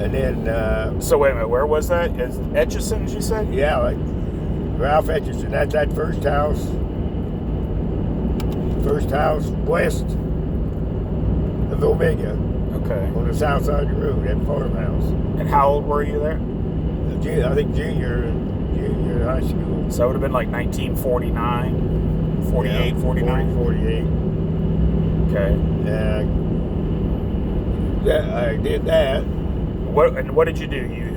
And then, So wait a minute, where was that? Is Etchison's, you said? yeah, like Ralph Etchison. That's that first house west of Omega. Okay. On the south side of the road, that farmhouse. And how old were you there? I think junior in high school. So it would have been like 1949, 48, Yeah, 49? 48. Okay. I did that. What did you do? You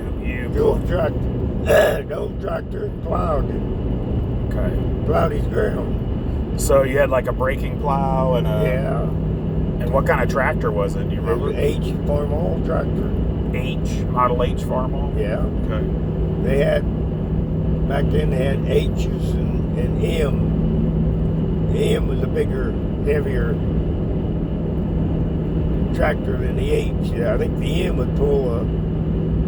Drove tractor, plowed Okay. his ground. So you had like a breaking plow and a... Yeah. And what kind of tractor was it? Do you It was remember? H Farmall tractor. Model H Farmall? Yeah. Okay. They had, back then they had H's and M. The M was a bigger, heavier tractor than the H. Yeah, I think the M would pull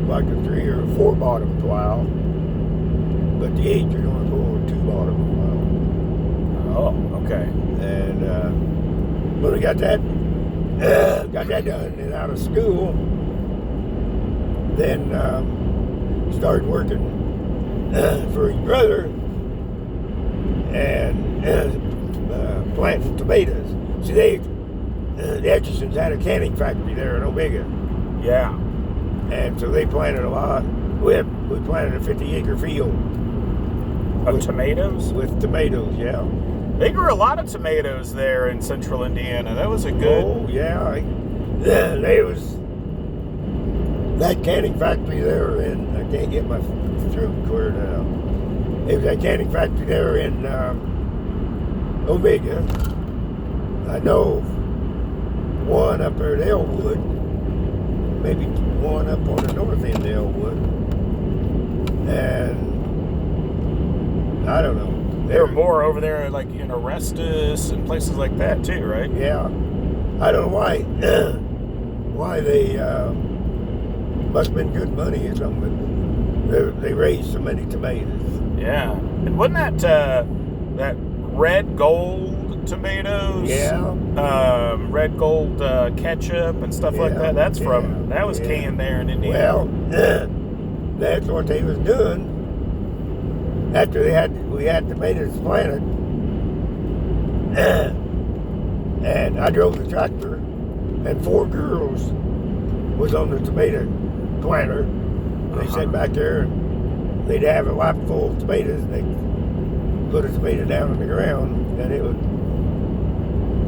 like a 3 or 4 bottom plow, but the H would only pull a 2 bottom plow. Oh, okay. And when we got that done and out of school, then started working for his brother and planting tomatoes. See, the Etchisons had a canning factory there in Omega, Yeah. and so they planted a lot. We planted a 50-acre field Of tomatoes? with tomatoes. Yeah. They grew a lot of tomatoes there in central Indiana. That was a good... Oh yeah. They was that canning factory there in. I can't get my throat cleared out. It was that canning factory there in Omega. I know one up there at Elwood, maybe one up on the north end of Elwood, and I don't know. There were more over there, like in Orestes and places like that too, right? Yeah, I don't know why they must have been good money or something. But they raised so many tomatoes. Yeah. And wasn't that that red gold tomatoes? Yeah. Red gold ketchup and stuff like that. That was canned there in Indiana. Well, that's what they was doing. After we had tomatoes planted, and I drove the tractor, and 4 girls was on the tomato planter. They sat back there, and they'd have a lap full of tomatoes, and they'd put a tomato down on the ground, and it would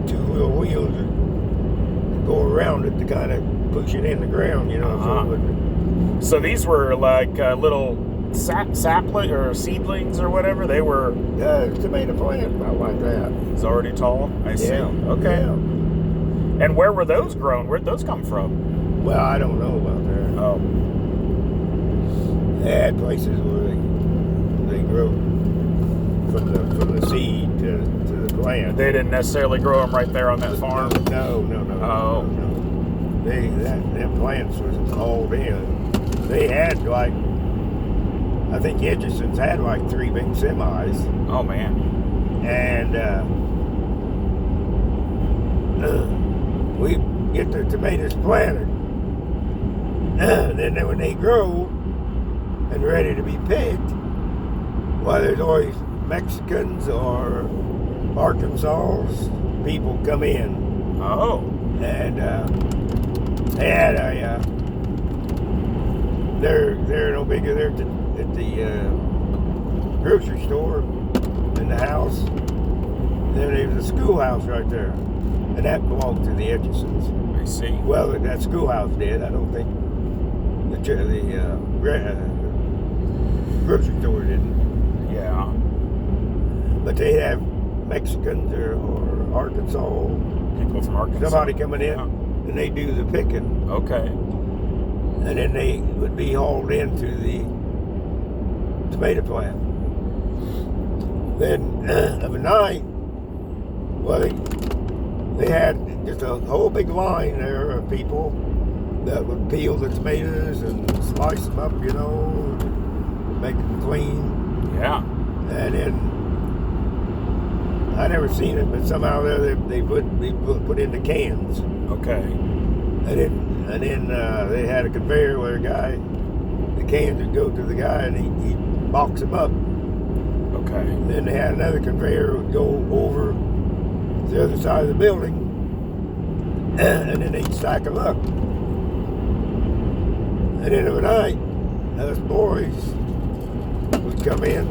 2 little wheels would go around it to kind of push it in the ground, so it wouldn't. So these were like little sapling or seedlings or whatever. They were tomato plant about like that. It's already tall. I see. Yeah. Okay. Yeah. And where were those grown? Where'd those come from? Well, I don't know about that. Oh. They had places where they grow from the seed to the plant. They didn't necessarily grow them right there on that farm. No. Oh. No. Them plants was hauled in. They had like, I think Etchison's had like 3 big semis. Oh man. And we get the tomatoes planted. Then when they grow and ready to be picked, well, there's always Mexicans or Arkansas people come in. Oh. And they had they're in Omega, they're at the grocery store in the house. Then there's a schoolhouse right there, and that belonged to the Etchisons. I see. Well, that schoolhouse did. I don't think the grocery store didn't. Yeah. But they have Mexicans or Arkansas, People from Arkansas. somebody coming in, and they do the picking. Okay. And then they would be hauled into the tomato plant. Then of a night, well, they had just a whole big line there of people that would peel the tomatoes and slice them up, make them clean. Yeah. And then I never seen it, but somehow they put in the cans. Okay. And then And then they had a conveyor where the cans would go to the guy and he'd box them up. Okay. And then they had another conveyor that would go over the other side of the building, and then they'd stack them up. And then overnight, us boys would come in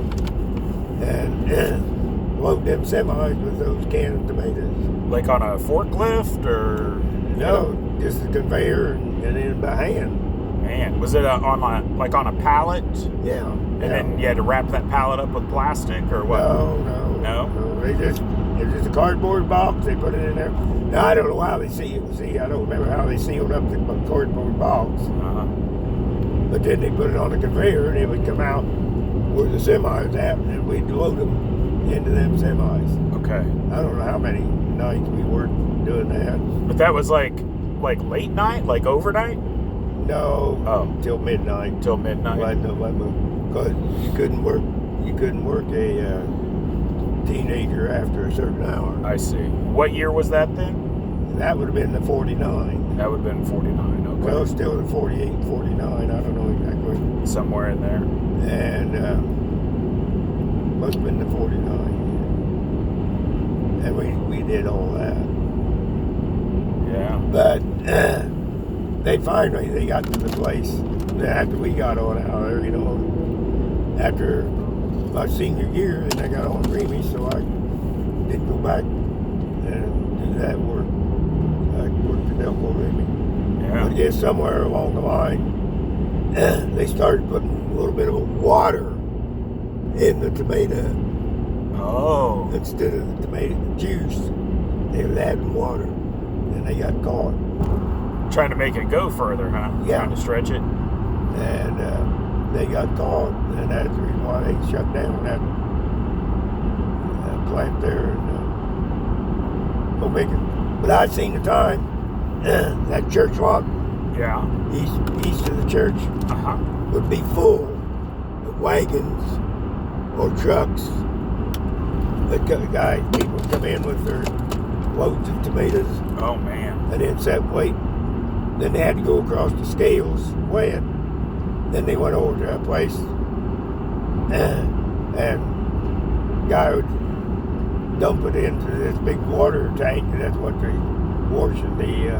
and load them semis with those canned tomatoes. Like on a forklift or? No, just a conveyor and then by hand. Man, was it on a pallet? Yeah. And then you had to wrap that pallet up with plastic or what? No. It was just a cardboard box. They put it in there. Now I don't know how they sealed. See, I don't remember how they sealed up the cardboard box. Uh-huh. But then they put it on a conveyor and it would come out where the semis at, and we'd load them into them semis. Okay. I don't know how many nights we worked doing that. But that was like late night, like overnight? No. Oh. Till midnight. Till midnight. Because you couldn't work a teenager after a certain hour. I see. What year was that then? That would have been the 49. That would have been 49. Okay. Well, still the 48, 49. I don't know exactly. Somewhere in there. And must have been the 49. And we did all that. Yeah. But they got to the place after we got on out there, after my senior year, and I got on Remy, so I didn't go back and do that work. I worked at Elko Remy. Yeah. But I guess somewhere along the line, they started putting a little bit of water in the tomato. Oh. Instead of the tomato juice, they were adding water, and they got caught. Trying to make it go further, huh? Yeah. Trying to stretch it. And they got caught, and that's the reason why they shut down that plant there in Omega. But I'd seen the time, that church lot, Yeah. east of the church, Uh-huh. would be full of wagons or trucks. People would come in with their loads of tomatoes Oh, man. and then sit and wait. Then they had to go across the scales, weigh it. Then they went over to a place, and guy would dump it into this big water tank, and that's what they washing the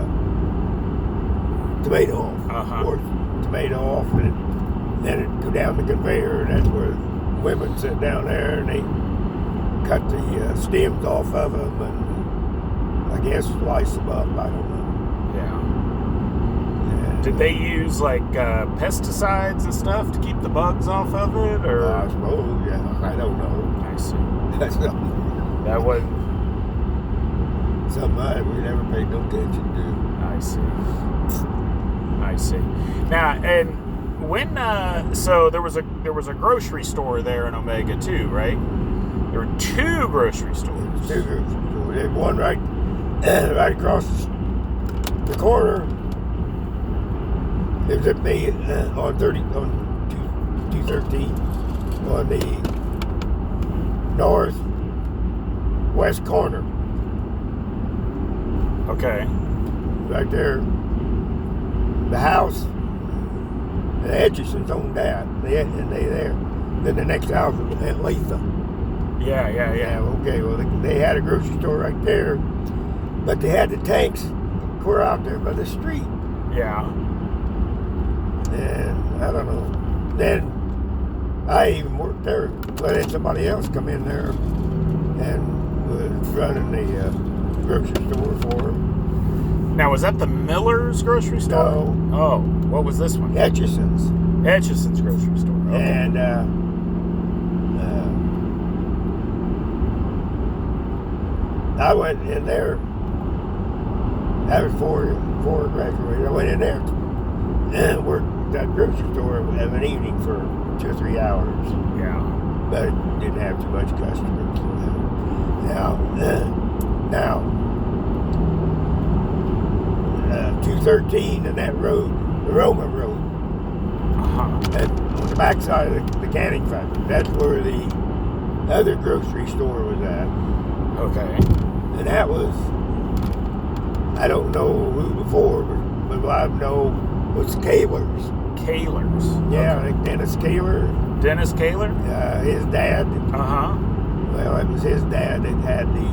tomato off. Uh-huh. Wash the tomato off, and then it'd go down the conveyor, and that's where women sit down there, and they cut the stems off of them, and I guess slice them up. I don't know. Yeah. And, Did they use pesticides and stuff to keep the bugs off of it, or? I suppose, yeah. I don't know. I see. That's something, That would. we never paid no attention to. I see. Now, and when so there was a grocery store there in Omega too, right? There were two grocery stores. There's one right across the corner. It was at me on 213 on the northwest corner. Okay. Right there. The house, the Etchisons owned that. They there. Then the next house was Aunt Letha. Yeah. Okay, well, they had a grocery store right there, but they had the tanks were out there by the street. Yeah. And I don't know. Then I even worked there, but then somebody else come in there and was running the grocery store for them. Now, was that the Miller's grocery store? No. Oh, what was this one? Etchison's. Etchison's grocery store. Okay. And I went in there. That was before I graduated. I went in there and worked that grocery store of an evening for 2 or 3 hours. Yeah. But it didn't have too much customers. Now, 213 and that road, the Roma Road, Uh-huh. and on the backside of the canning factory, that's where the other grocery store was at. Okay. And that was, I don't know who before, but but what I know was Kaler's. Kaler's. Yeah, Okay. like Dennis Kaler. Dennis Kaler? His dad. Uh-huh. Well, it was his dad that had the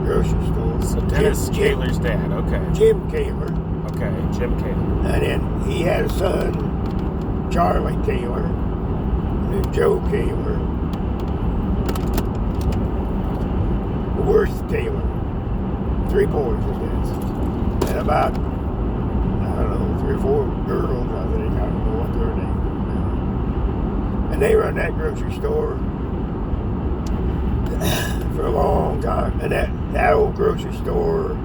grocery store. So Dennis Kaler's dad. Okay. Jim Kaler. Okay. Jim Kaler. And then he had a son, Charlie Kaler, and then Joe Kaler, Worth Kaler. 3 boys, I guess. And about, I don't know, 3 or 4 girls, I think. I don't know what their names were. And they run that grocery store for a long time. And that old grocery store,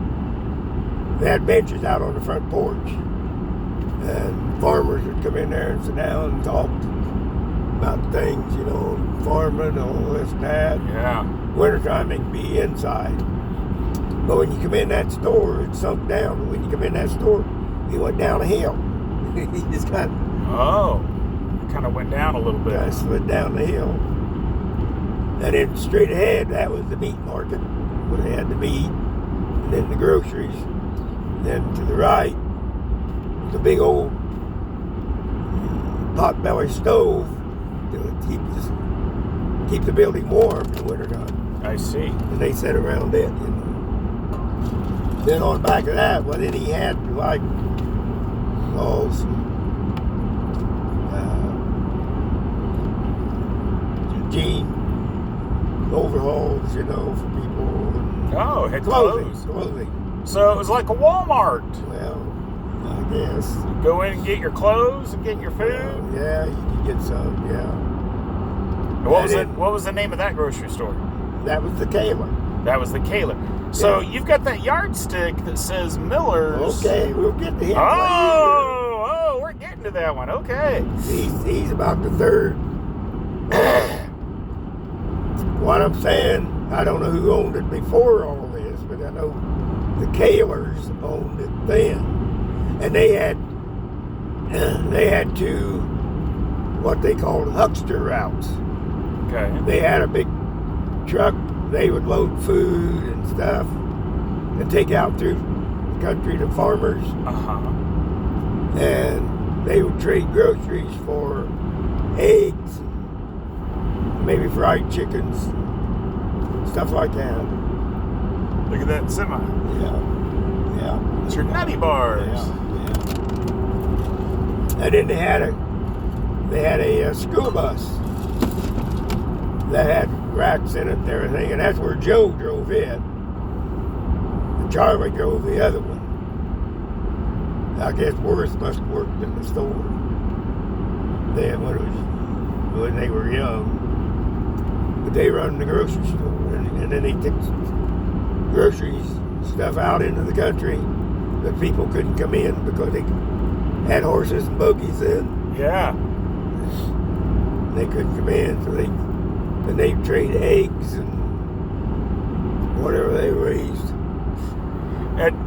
they had benches out on the front porch. And farmers would come in there and sit down and talk about things, you know, farming, all this and that. Yeah. Wintertime, they could be inside. But when you come in that store, it sunk down. But when you come in that store, he went down a hill. He just kind of went down a little bit. of slid down the hill. And then straight ahead, that was the meat market, where they had the meat, and then the groceries. Then to the right, was a big old potbelly stove to keep the building warm in the wintertime. I see. And they sat around it, you know. Then on the back of that, well, then he had like some jean overalls, you know, for people. And Oh, had clothes. Clothing. So it was like a Walmart. Well, I guess. Go in and get your clothes and get your food. Yeah, you could get some, yeah. And what was the name of that grocery store? That was the Kaler. That was the Kaler. So Yeah. you've got that yardstick that says Miller's. Okay, we'll get to him. Oh, we're getting to that one. Okay. He's about the third. What I'm saying, I don't know who owned it before all this, but I know the Kalers owned it then. And they had 2 what they called huckster routes. Okay. They had a big truck. They would load food and stuff and take out through the country to farmers. Uh-huh. And they would trade groceries for eggs, maybe fried chickens, stuff like that. Look at that semi. Yeah. It's your nutty bars. Yeah. And then they had a school bus that had racks in it and everything, and that's where Joe drove it. And Charlie drove the other one. I guess Worth must have worked in the store then when they were young. But they run the grocery store, and then they took groceries stuff out into the country, but people couldn't come in because they had horses and buggies in. Yeah. They couldn't come in, so they'd trade eggs and whatever they raised.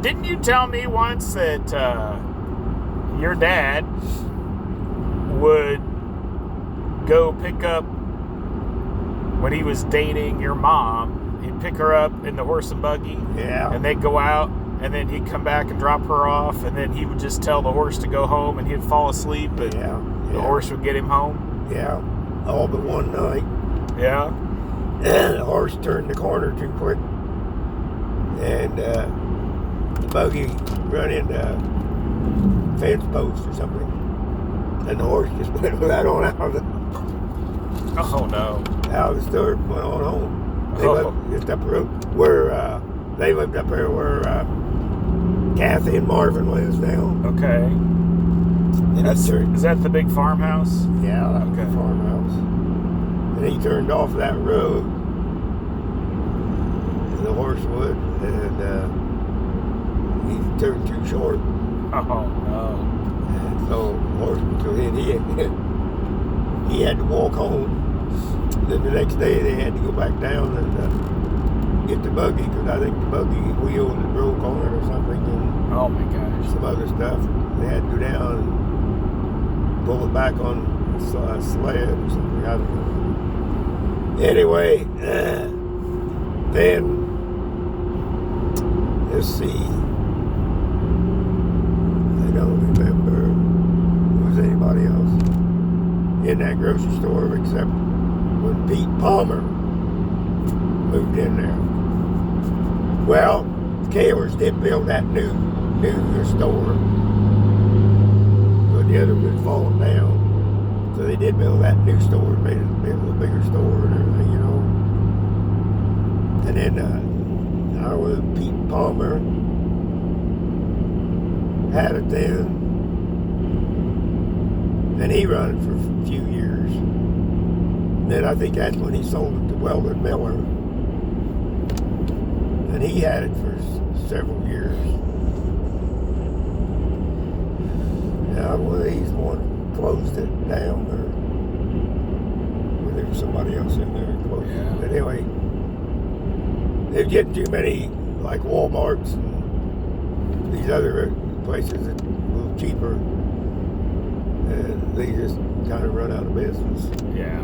Didn't you tell me once that your dad would go pick up, when he was dating your mom, he'd pick her up in the horse and buggy, Yeah. and they'd go out, and then he'd come back and drop her off, and then he would just tell the horse to go home, and he'd fall asleep, and the horse would get him home? Yeah. All but one night. Yeah. The horse turned the corner too quick, and the buggy run into a fence post or something, and the horse just went right on out of Oh, no. the store, went on home. They Oh. lived just up the road where they lived up there where Kathy and Marvin lives now. Okay. And he turned, Is that the big farmhouse? yeah, that was Okay. the farmhouse. And he turned off that road, the horse would, and he turned too short. Oh, no. And so the horse, so then he had to walk home. Then the next day they had to go back down and get the buggy, because I think the buggy wheel had broke on it or something, and Oh, my gosh. some other stuff. They had to go down and pull it back on a sled or something. I don't know. Anyway, then let's see. don't remember if there was anybody else in that grocery store except when Pete Palmer moved in there. Well, Kahlers did build that new store, but the other was falling down. So they did build that new store and made it a bigger store and everything, you know. And then Pete Palmer had it then, and he ran it for a few years. Then I think that's when he sold it to Weldon Miller, and he had it for several years. Now, well, he's the one who closed it down, or there was somebody else in there who closed it. But anyway, they're getting too many, like Walmarts and these other places that are a little cheaper, and they just kind of run out of business. Yeah.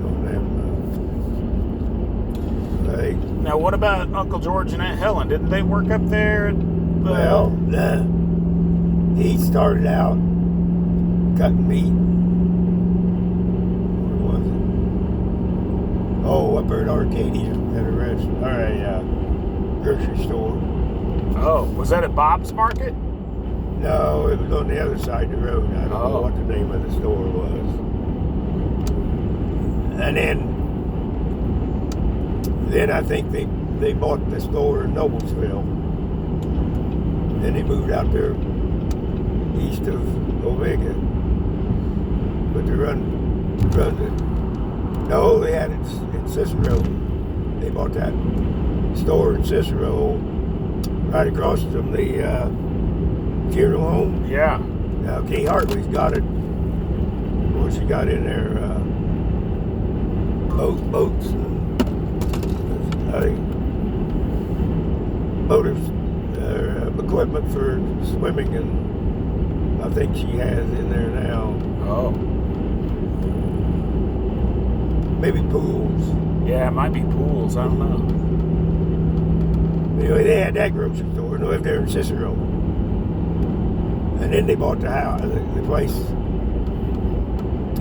On them. Now, what about Uncle George and Aunt Helen? Didn't they work up there? Well, he started out cutting meat. Where was it? Oh, up there at Arcadia at a restaurant. All right, grocery store. Oh, was that at Bob's Market? No, it was on the other side of the road. I don't know what the name of the store was. And then I think they bought the store in Noblesville. Then they moved out there east of Omega. But they run it. No, they had it in Cicero. They bought that store in Cicero right across from the funeral home. Yeah. Now, Kay Hartley's got it. Well, she got in there boats and equipment for swimming, and I think she has in there now. Oh. Maybe pools. Yeah, it might be pools. I don't know. Anyway, they had that grocery store and lived there in Cicero. And then they bought the house, the place,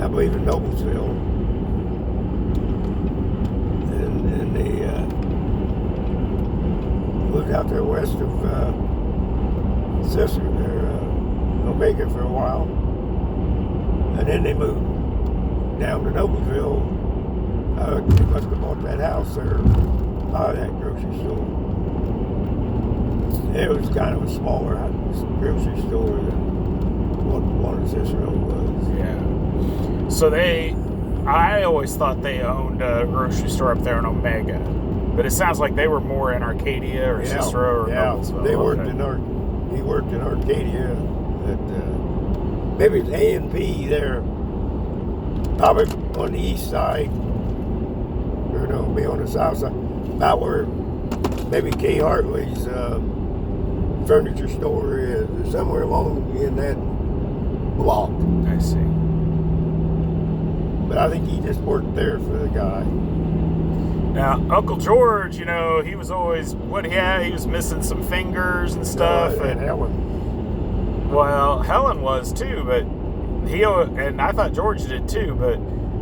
I believe, in Noblesville. And they lived out there west of Cicero, Omega for a while. And then they moved down to Noblesville. They must have bought that house there by that grocery store. It was kind of a smaller grocery store than what one in Cicero was. Yeah. So I always thought they owned a grocery store up there in Omega, but it sounds like they were more in Arcadia or Cicero or Noblesville. They worked he worked in Arcadia at maybe it's A&P there, probably on the east side, or no, be on the south side, about where maybe Kay Hartley's furniture store is, somewhere along in that block. I see. But I think he just worked there for the guy. Now, Uncle George, you know, he was always, he was missing some fingers and stuff. And Helen. Well, Helen was too, but and I thought George did too, but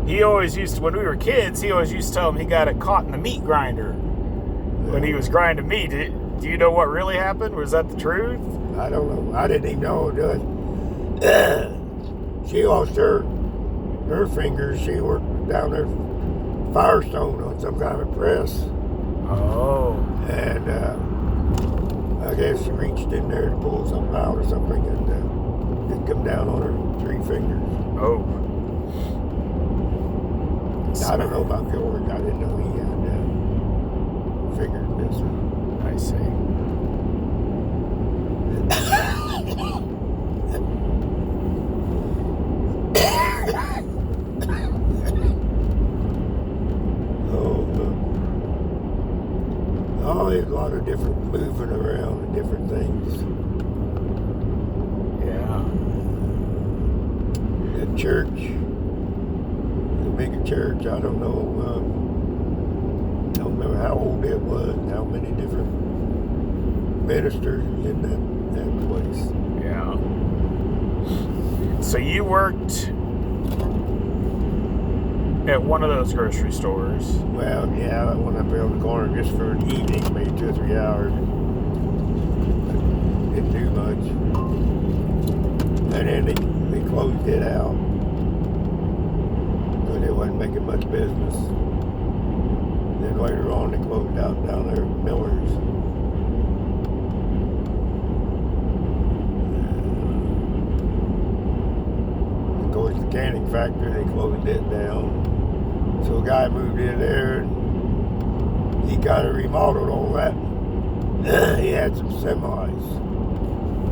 he always used to, when we were kids, he always used to tell him he got it caught in the meat grinder when he was grinding meat. Do you know what really happened? Was that the truth? I don't know. I didn't even know it. She lost her fingers. She worked down there Firestone on some kind of press. Oh. And I guess she reached in there to pull something out or something, and it come down on her 3 fingers. Oh. I don't know about George. I didn't know he had fingers missing. I see. There's a lot of different moving around and different things. Yeah. The church, the bigger church, I don't know. Don't remember how old it was, how many different ministers in that place. Yeah. So you worked at one of those grocery stores. Well, yeah, that one up there on the corner just for an evening, maybe 2 or 3 hours. Didn't do much. And then they closed it out. Because it wasn't making much business. Then later on they closed out down there at Miller's. Of course, the canning factory, they closed it down. So a guy moved in there and he kind of remodeled all that. He had some semis.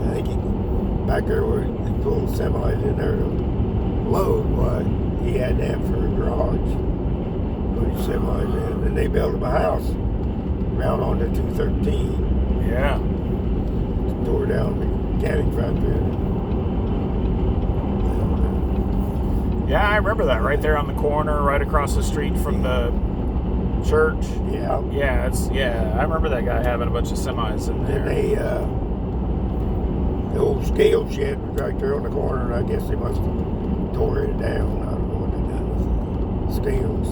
I think back there where he pulled semis in there to load, why he had them for a garage. Put his semis in. And they built him a house around on the 213. Yeah. Tore down the canning factory. Yeah, I remember that right there on the corner, right across the street from the church. Yeah. Yeah, I remember that guy having a bunch of semis in there. And the old scale shed was right there on the corner, and I guess they must have tore it down. I don't know what they done with the scales.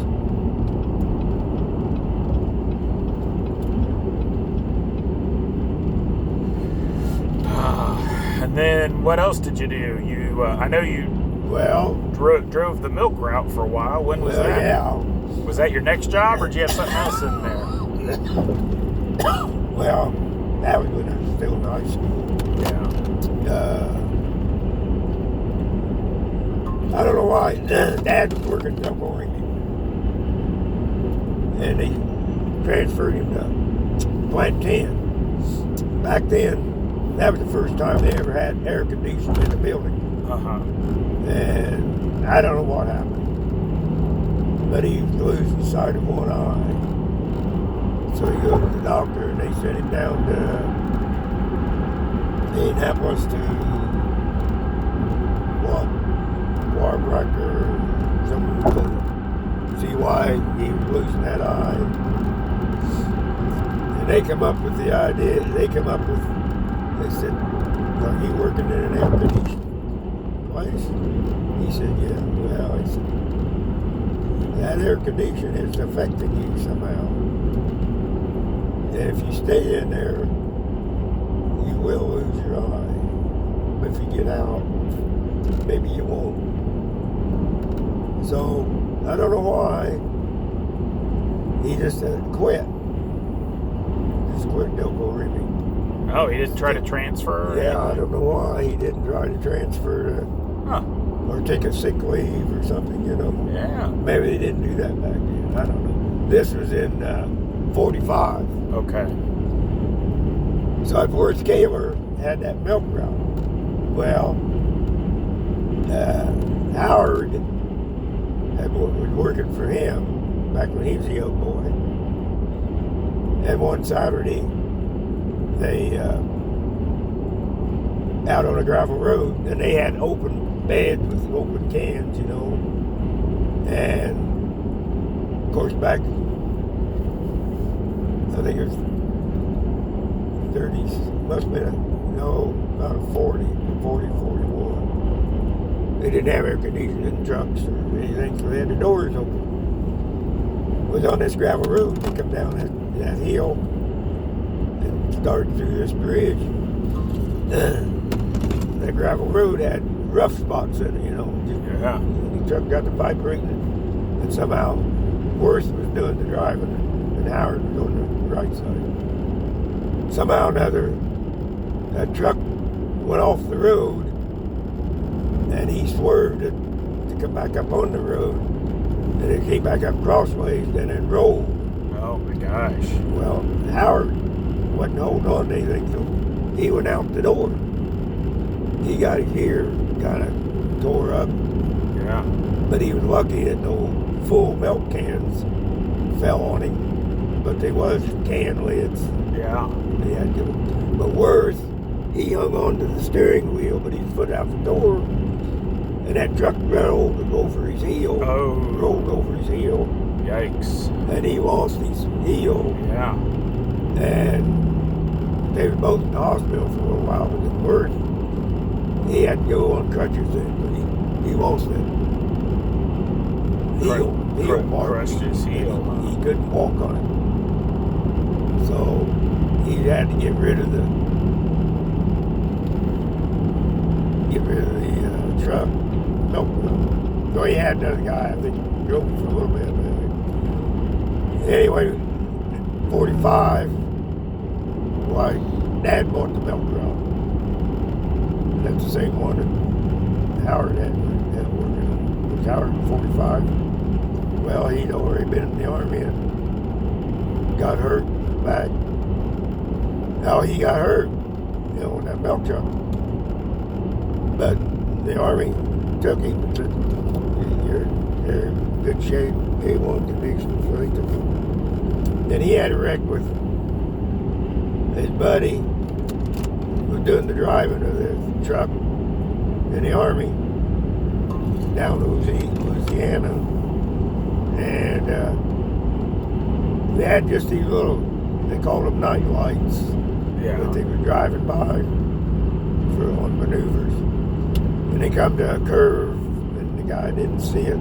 And then what else did you do? You, I know you Well, drove the milk route for a while. When was that? yeah. Was that your next job, or did you have something else in there? Well, that was when I was still in high school. I don't know why. Dad was working at Double Ringing. And they transferred him to Plant 10. Back then, that was the first time they ever had air conditioning in the building. Uh-huh. And I don't know what happened. But he was losing sight of one eye. So he goes to the doctor and they sent him down to Indianapolis to Warbracker or something to see why he was losing that eye. And they come up with the idea, they said, are you working in an air conditioning place? He said, yeah. Well, he said, that air conditioning is affecting you somehow. And if you stay in there, you will lose your eye. But if you get out, maybe you won't. So, I don't know why. He just quit. Just quit Delco Rimming. Oh, he didn't try to transfer? Yeah, I don't know why he didn't try to transfer or take a sick leave or something, you know. Yeah. Maybe they didn't do that back then. I don't know. This was in 45. Okay. So Forrest Kaler had that milk route. Well, Howard was working for him back when he was a young boy. And one Saturday, they out on a gravel road, and they had open beds with open cans, you know. And of course, back, I think it was 30s, must have been about 40, 41. They didn't have air conditioning in trucks or anything, so they had the doors open. It was on this gravel road. They come down that hill and started through this bridge. That gravel road had rough spots in it, you know. Yeah. The truck got to vibrating, and somehow Worth was doing the driving, and Howard was on the right side. Somehow or another, that truck went off the road, and he swerved it to come back up on the road, and it came back up crossways, and it rolled. Oh my gosh. Well, Howard wasn't holding on to anything, so he went out the door. He got his ear kind of tore up, Yeah. but he was lucky that no full milk cans fell on him, but there was can lids. Yeah. He had to, but Worth, he hung on to the steering wheel, but his foot out the door, and that truck rolled over his heel. Oh. Rolled over his heel, Yikes. and he lost his heel, Yeah. and they were both in the hospital for a little while. But Worth, he had to go on crutches then, but he lost it. Heel mark. Crushed his heel. He couldn't walk on it. So he had to get rid of the truck. Nope. So he had another guy, I think, drove for a little bit. But anyway, 45, like, Dad bought the milk truck. That's the same one that Howard had working on. Was Howard 45? Well, he'd already been in the Army and got hurt back. Now he got hurt, in that milk truck. But the Army took him and said, you're in good shape, A1 conviction, so they took him. Then he had a wreck with his buddy who was doing the driving of the truck in the Army down to Louisiana. And they had just these little, they called them night lights, that they were driving by on maneuvers. And they come to a curve, and the guy didn't see it.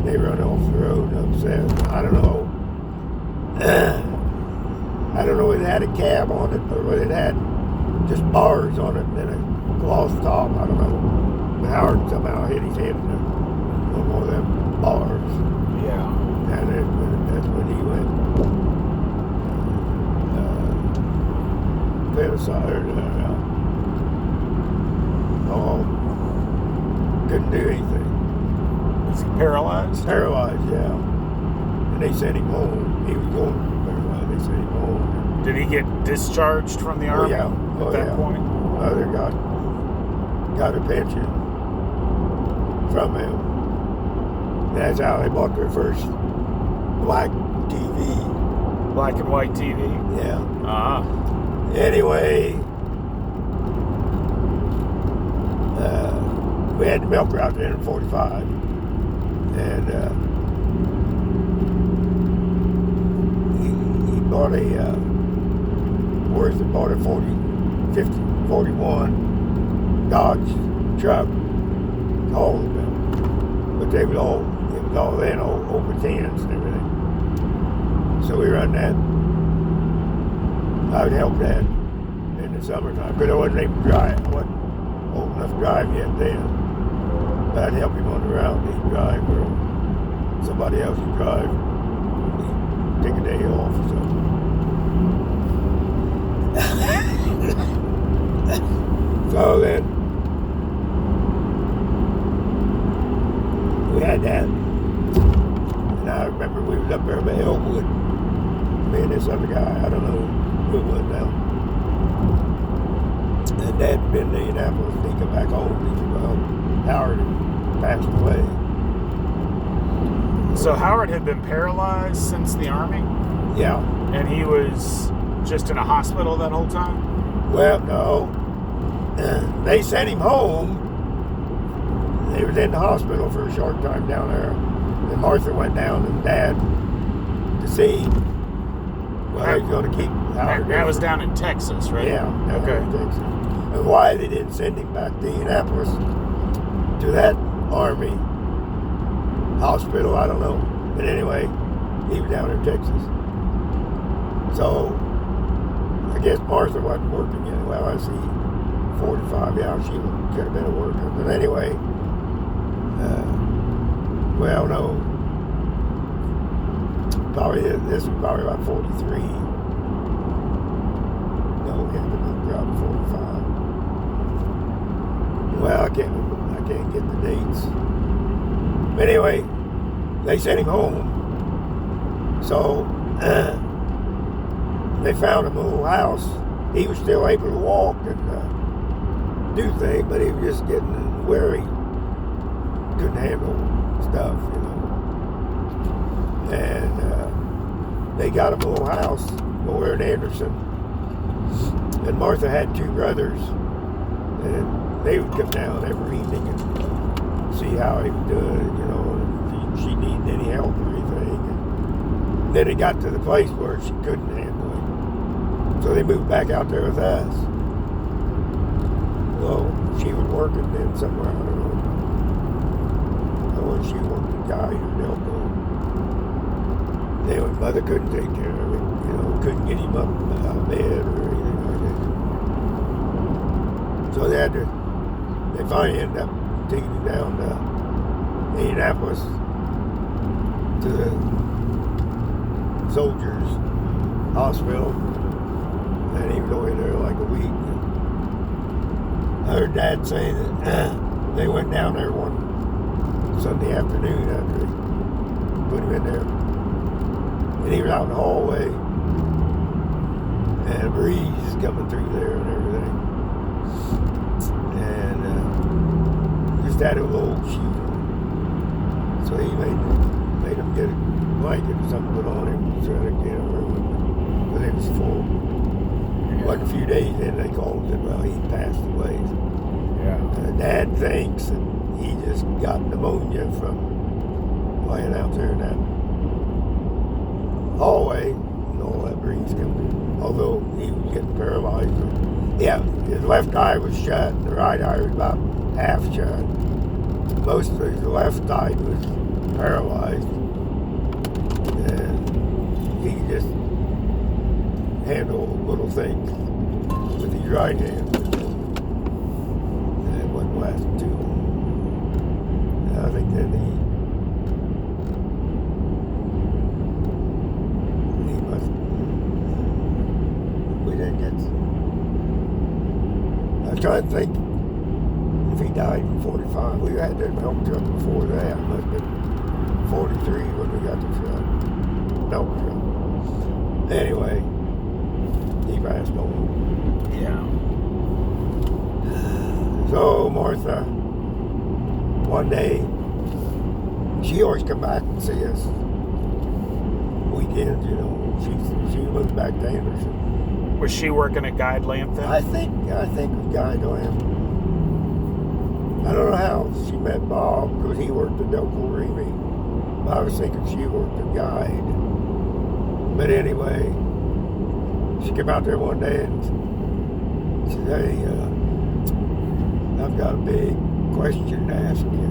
They run off the road upset. I don't know. I don't know whether it had a cab on it or whether it had just bars on it and a gloss top. I don't know. But Howard somehow hit his head in one of them bars. Yeah. And that's when he went. Couldn't do anything. Was he paralyzed? Paralyzed, yeah. And they sent him home. He was going paralyzed. They sent him home. Did he get discharged from the Army at that point? Mother got a pension from him. That's how they bought their first black TV. Black and white TV? Yeah. Uh-huh. Anyway, we had the milk out there in 45, and he bought a bought a 41 Dodge truck, all of them, but it was all then open tens and everything. So we run that. I would help Dad in the summertime, because I wasn't able to drive. I wasn't old enough to drive yet then. But I'd help him on the route. He'd drive, or somebody else would drive. He'd take a day off or something. So then, we had that. And I remember we was up there by Elwood. Me and this other guy, I don't know who it was now. And Dad had been to Indianapolis, and he come back home. He said, well, Howard had passed away. So Howard had been paralyzed since the Army? Yeah. And he was just in a hospital that whole time? Well, no. They sent him home. They was in the hospital for a short time down there. And Martha went down and Dad to see him. Well, they was going to keep Howard. That was down in Texas, right? Yeah. Okay. In Texas. And why they didn't send him back to Indianapolis to that Army hospital, I don't know. But anyway, he was down in Texas. So, I guess Martha wasn't working yet. Well, I see 45, yeah, she could have been a worker. But anyway, well, no. Probably, this was probably about 43. No, he had been around 45. Well, I can't get the dates. But anyway, they sent him home. So, they found him a little house. He was still able to walk and do things, but he was just getting weary. Couldn't handle stuff, you know. And they got him a little house over in Anderson. And Martha had two brothers, and they would come down every evening and see how he was doing, you know, if she needed any help or anything. And then it got to the place where she couldn't handle it. So they moved back out there with us. Well, she was working then somewhere, I don't know. because she worked a guide or Delco. Anyway, mother couldn't take care of him. Couldn't get him up out of bed or anything like that. So they finally ended up taking him down to Indianapolis to the soldiers hospital, and he was only there like a week. I heard Dad say that they went down there one Sunday afternoon after they put him in there, and he was out in the hallway, and a breeze coming through there and everything, and just had a little sheet on. So he made him get a blanket or something put on him to try to get a room, but it was full. Like a few days in, they called and said, well, he passed away. Dad thinks that he just got pneumonia from laying out there in that hallway and all that breeze coming through. Although he was getting paralyzed. Yeah, his left eye was shut, and the right eye was about half shut. Most of his left eye was paralyzed, and he could just handle little things with his right hand. And it wasn't lasting too long. And I think then he must. We didn't get. I was trying to think if he died in 45. We had that milk truck before that. It must have been 43 when we got the truck. Milk truck. Anyway, he passed on. Yeah. So Martha, one day, she always come back and see us. Weekends, she moved back to Anderson. Was she working at Guide Lamp then? I think with Guy Lamp. I don't know how she met Bob because he worked at Delco Remy. I was thinking she worked at Guide. But anyway, she came out there one day and said, hey, I've got a big question to ask you.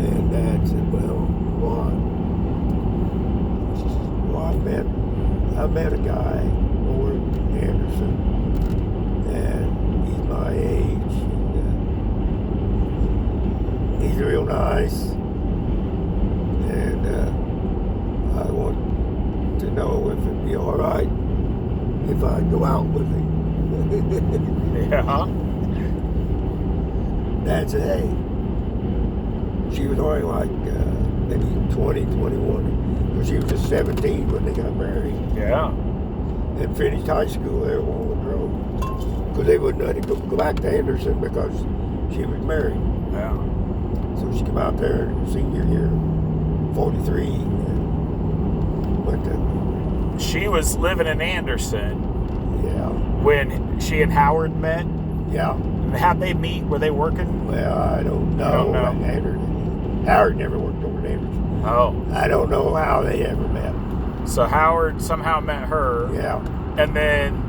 And Dad said, well, what? She said, well, I met a guy over in Anderson, and he's my age. And, he's real nice, and I want to know if it'd be all right if I go out with him. Yeah. Dad said, hey. She was only like maybe 20, 21. Because she was just 17 when they got married. Yeah. And finished high school there at Walnut Grove. Because they wouldn't let her go back to Anderson because she was married. Yeah. So she came out there senior year, 43. And went to, She was living in Anderson yeah. when she and Howard met. Yeah. How'd they meet? Were they working? Well, I don't know. Howard never worked over at Anderson. Oh. I don't know how they ever met. So Howard somehow met her. Yeah. And then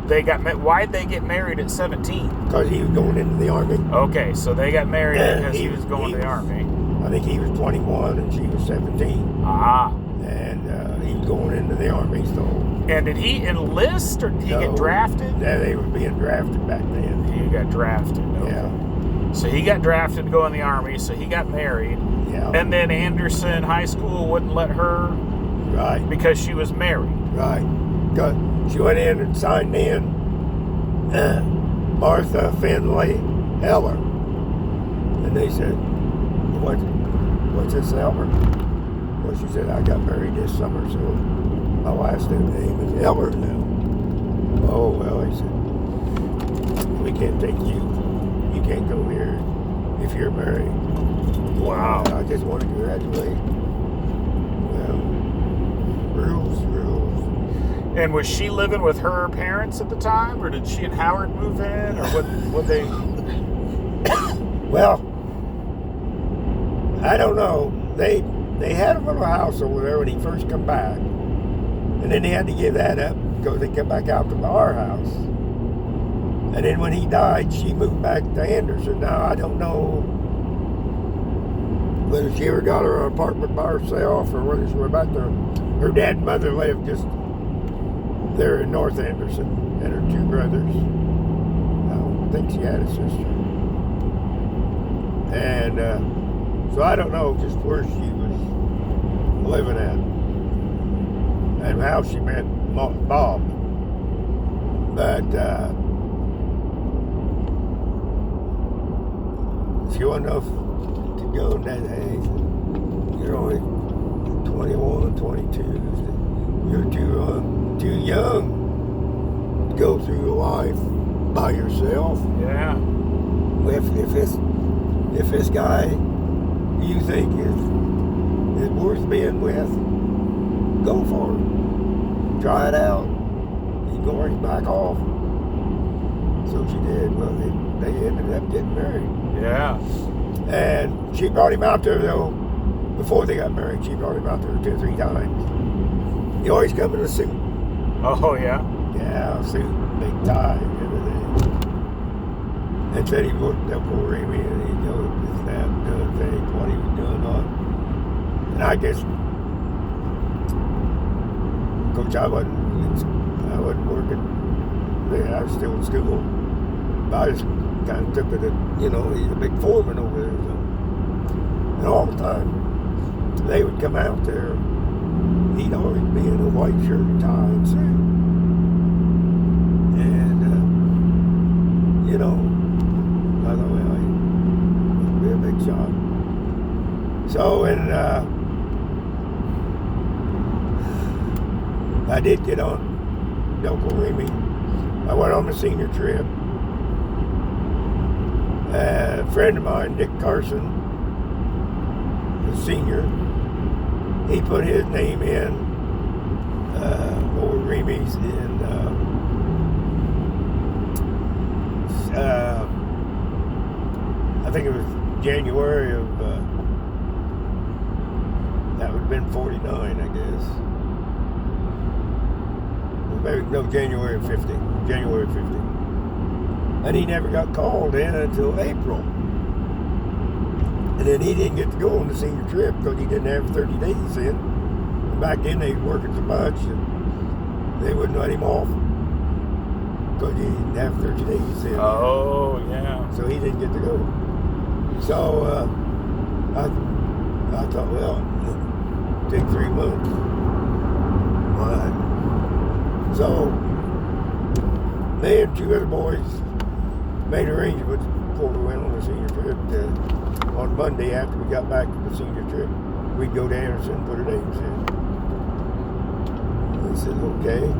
they got met. Why'd they get married at 17? Because he was going into the Army. Okay, so they got married because he was going he to the Army. I think he was 21 and she was 17. Ah. And he was going into the Army, so... And did he enlist or did he get drafted? Yeah, they were being drafted back then. He got drafted. Okay. Yeah. So he got drafted to go in the Army, so he got married. Yeah. And then Anderson High School wouldn't let her Right. because she was married. Right. She went in and signed in Martha Finley Heller. And they said, what's this Heller? Well, she said, I got married this summer, so my last name is Heller now. Oh, well, he said, we can't take you. You can't go here if you're married. Wow. I just want to graduate. Well, rules. And was she living with her parents at the time, or did she and Howard move in, or what they? Well, I don't know. They had a little house over there when he first come back, and then they had to give that up because they come back out to our house. And then when he died, she moved back to Anderson. Now I don't know whether she ever got her apartment by herself or whether she went back there. Her dad and mother lived just there in North Anderson, and her two brothers. I don't think she had a sister. And so I don't know just where she was living at and how she met Bob. But she wasn't enough to go in that age. You're only 21, 22. You're too young to go through your life by yourself. Yeah. If this guy you think is worth being with, go for it. Try it out. You go right back off. So she did. Well, they ended up getting married. Yeah. And she brought him out there, though, before they got married. She brought him out there 2 or 3 times. He always come in a suit. Oh, yeah? Yeah, suit, big tie, and everything. And said he worked up for Remy, and he knew this, that, and the other thing, what he was doing on. And I guess, Coach, I wasn't working there. I was still in school. But I just kind of took it that, he's a big foreman over there. So. And all the time, they would come out there. He'd always be in a white shirt and tie and suit. And, I thought, well, he must be a big shot. So, and I did get on Delco Remy. I went on the senior trip. A friend of mine, Dick Carson, the senior, he put his name in over Remy's in I think it was January of that would have been 49, I guess. Or maybe no, January of 50. January 50. And he never got called in until April. And then he didn't get to go on the senior trip because he didn't have 30 days in. And back then they were working so much and they wouldn't let him off because he didn't have 30 days in. Oh, yeah. So he didn't get to go. So I thought, well, take 3 months. Fine. So me and 2 other boys made arrangements before we went on the senior trip on Monday after we got back from the senior trip. We'd go to Anderson and put our names in. They said, okay.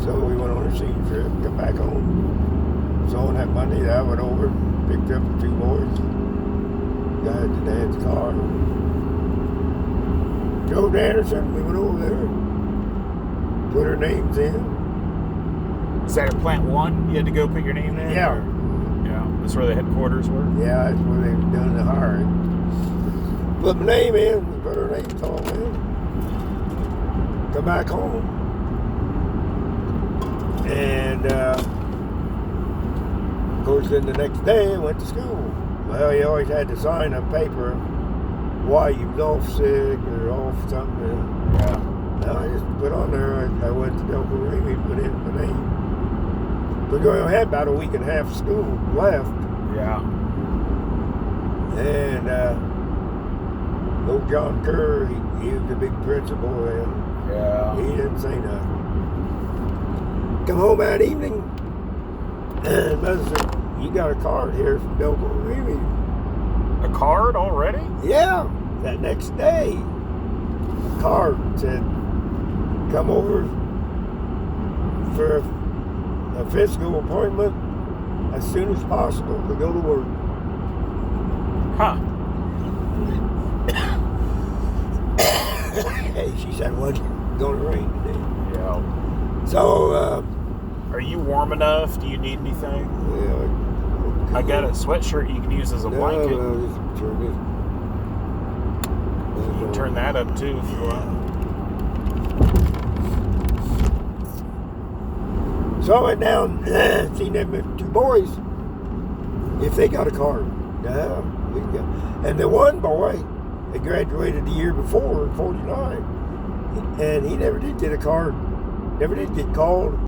So we went on a senior trip, come back home. So on that Monday, I went over, picked up the 2 boys, got into Dad's car, drove to Anderson. We went over there, put our names in. Is that at Plant 1? You had to go put your name in? Yeah. Or? Yeah. That's where the headquarters were? Yeah, that's where they've done the hiring. Put my name in, put our names all in. Come back home. And, of course, then the next day I went to school. Well, you always had to sign a paper why you was off sick or off something. Yeah. No, I just put on there, I went to Delco Remy, put in my name. But we only had about a week and a half of school left. Yeah. And old John Kerr, he was the big principal then. Yeah. He didn't say nothing. Come home that evening, and Mother said, you got a card here from Delco Remy. A card already? Yeah, that next day. A card said, come over for a physical appointment as soon as possible to go to work. Huh. Hey, she said, what's going to rain today? Yeah. So, Are you warm enough? Do you need anything? yeah, I got a sweatshirt you can use as a blanket. No, just turn it. You can turn that up too if you want. So I went down, seen them 2 boys, if they got a card. Yeah, we can go. And the one boy had graduated the year before in '49, and he never did get a card, never did get called.